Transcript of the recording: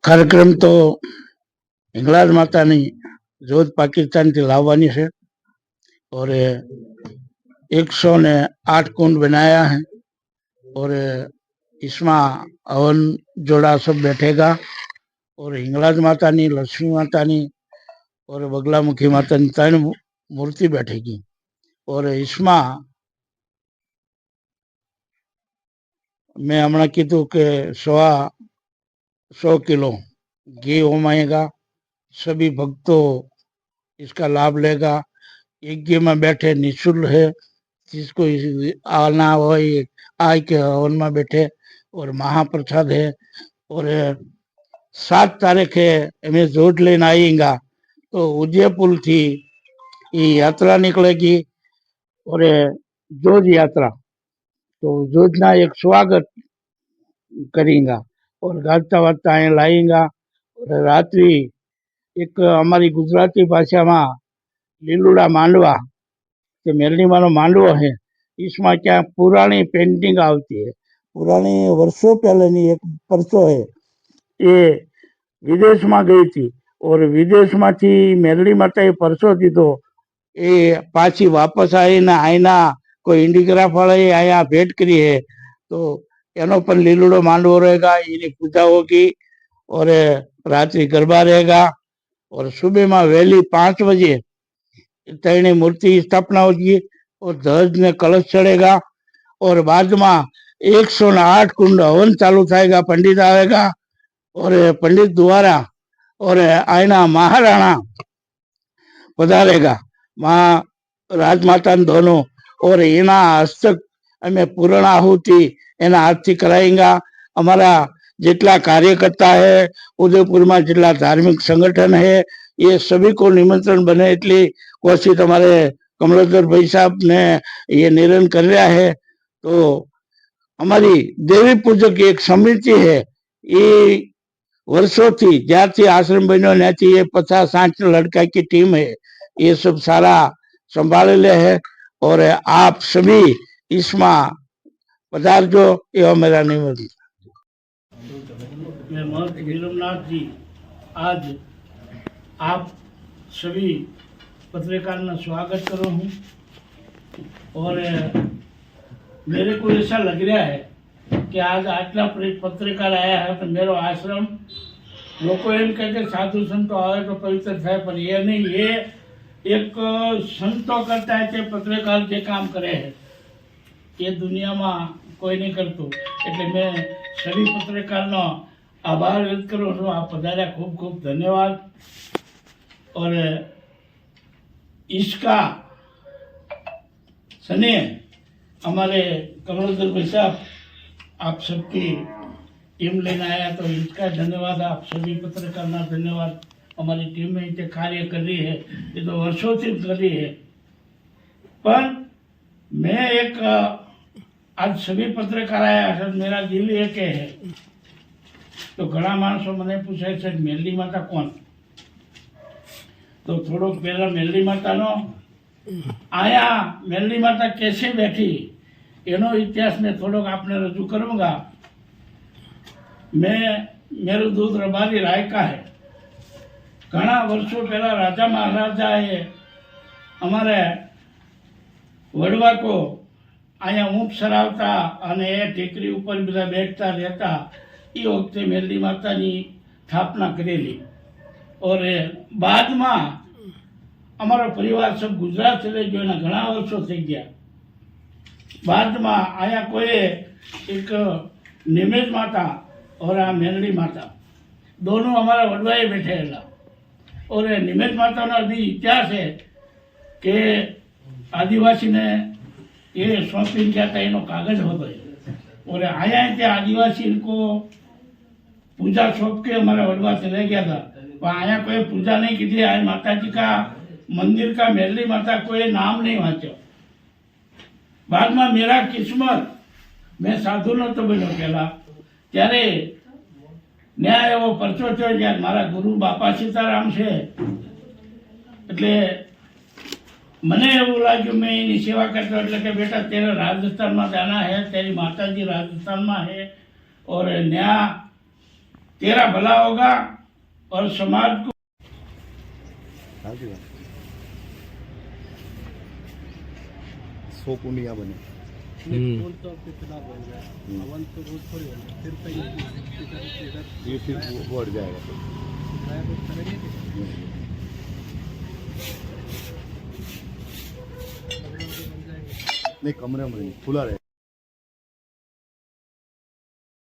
કાર્યક્રમ તો हिंगलाज माता ने जोत पाकिस्तान से लावानी है और 108 कुंड बनाया है और इसमें हवन जोड़ा सब बैठेगा और हिंगलाज माता नी, लक्ष्मी माता नी और बगलामुखी माता नी 3 मूर्ति बैठेगी और इसमें मैं हमने कीधु के 100 किलो घी होमाएगा। सभी भक्तों इसका लाभ लेगा। यज्ञ में बैठे निःशुल्क है, जिसको आना हो आय के हवन में बैठे और महाप्रसाद है और 7 तारीख है हमें जोत लेने आएगा तो उदयपुर थी ये यात्रा निकलेगी और जोज यात्रा तो जोजना एक स्वागत करेगा और गाता वाता अँ लाएगा और रात्रि एक हमारी गुजराती भाषा में લીલુડા માંડવા કે મેલડી માનો માંડવો है इसमें क्या पुरानी पेंटिंग आती है, पुरानी वर्षों पहले एक परसो है ये विदेश में गई थी और विदेश में थी मेलडी माता परसो थी तो ये पाछी वापस आई ना आईना कोई इंडिग्राफ वाले आया भेंट करी है तो एनो पर लीलुड़ो मांडवो रहेगा, इनी पूजा होगी और रात्रि गरबा रहेगा और सुबह में वहेली 5 बजे 3 मूर्ति स्थापना होगी और ध्वज ने कलश चढ़ेगा और बाद में 108 कुंड हवन चालू थाएगा। पंडित आएगा और पंडित द्वारा और आयना महाराणा पधारेगा माँ राजमाता दोनों और एना हस्तक अमे पूर्ण आहुति एना हाथ थी कराएंगा। हमारा जितना कार्यकर्ता है उदयपुर में जितना धार्मिक संगठन है ये सभी को निमंत्रण बने इतनी कोशिश हमारे कमलेश्वर भाई साहब ने ये निर्णय कर रहा है। तो हमारी देवी पूजक एक समिति है ये वर्षों थी ज्यारथी आश्रम बनो न्याथी ये 50-60 लड़का की टीम है, ये सब सारा संभाले ले है और आप सभी इसमें पधारजो ये मेरा निवेदन। मैं महंत नीलमनाथ जी आज आप सभी पत्रकार का स्वागत करो हूँ और मेरे को ऐसा लग रहा है कि आज आटला पत्रकार आया है तो मेरा आश्रम लोग एम कहते साधु संतो आए तो पवित्र थाय पर ये नहीं, ये एक संतो करता है कि पत्रकार जे काम करे है ये दुनिया में कोई नहीं करतो એટલે मैं सभी पत्रकार आभार व्यक्त करूँ છું। आप पधारा, खूब खूब धन्यवाद। और इसका स्नेह हमारे कमलेश्वर भाई साहब आप सबकी टीम लेने आया तो इसका धन्यवाद। आप सभी पत्रकार धन्यवाद। हमारी टीम में इतने कार्य कर रही है ये तो वर्षों से कर रही है पर मैं एक आज सभी पत्रकार आया है मेरा दिल एक है तो घना माणसों मैंने पूछे છે મેલડી માતા કોણ तो थोड़ो पहला मेलडी माता नो आया मेलडी माता कैसे बैठी एनो इतिहास में थोड़ो आपने रजू करूंगा। मैं मेरू दूध रबारी राय का है। घना वर्षों पहला राजा महाराजा है हमारे वडवा को आया ऊँट सरावता अने टेकरी ऊपर बधा बैठता रहता ये वखते मेलडी माता की स्थापना करेली और बाद में हमारा परिवार सब गुजरात चले गयो ना घना वर्षों थी गया। बाद में आया कोई एक निमेज माता और आ मेलडी माता दोनों हमारा वडवाए बैठेला और निमेज माता ना अभी इतिहास है कि आदिवासी ने ये सौंपी गया था इनो कागज होता और आया क्या आदिवासी को पूजा सौंप के हमारा वडवा चले गया था पर आया कोई पूजा नहीं की थी। आया माता जी का मंदिर का मेलडी माता कोई नाम नहीं वांचो। बाद में मेरा किस्मत मैं साधु न तो बनो पहला त्यारे न्याय एवो परचो थयो ज्यारे मारा गुरु बापा सीताराम छे એટલે મને એવું લાગ્યું मैं એની સેવા કરતો એટલે કે બેટા तेरे राजस्थान में जाना है, तेरी माता जी राजस्थान में है और न्या तेरा भला होगा और समाज को સાચી વાત 100 પુણ્યા બને ये फिर बढ़ जाएगा नहीं कमरे में नहीं खुला रहेगा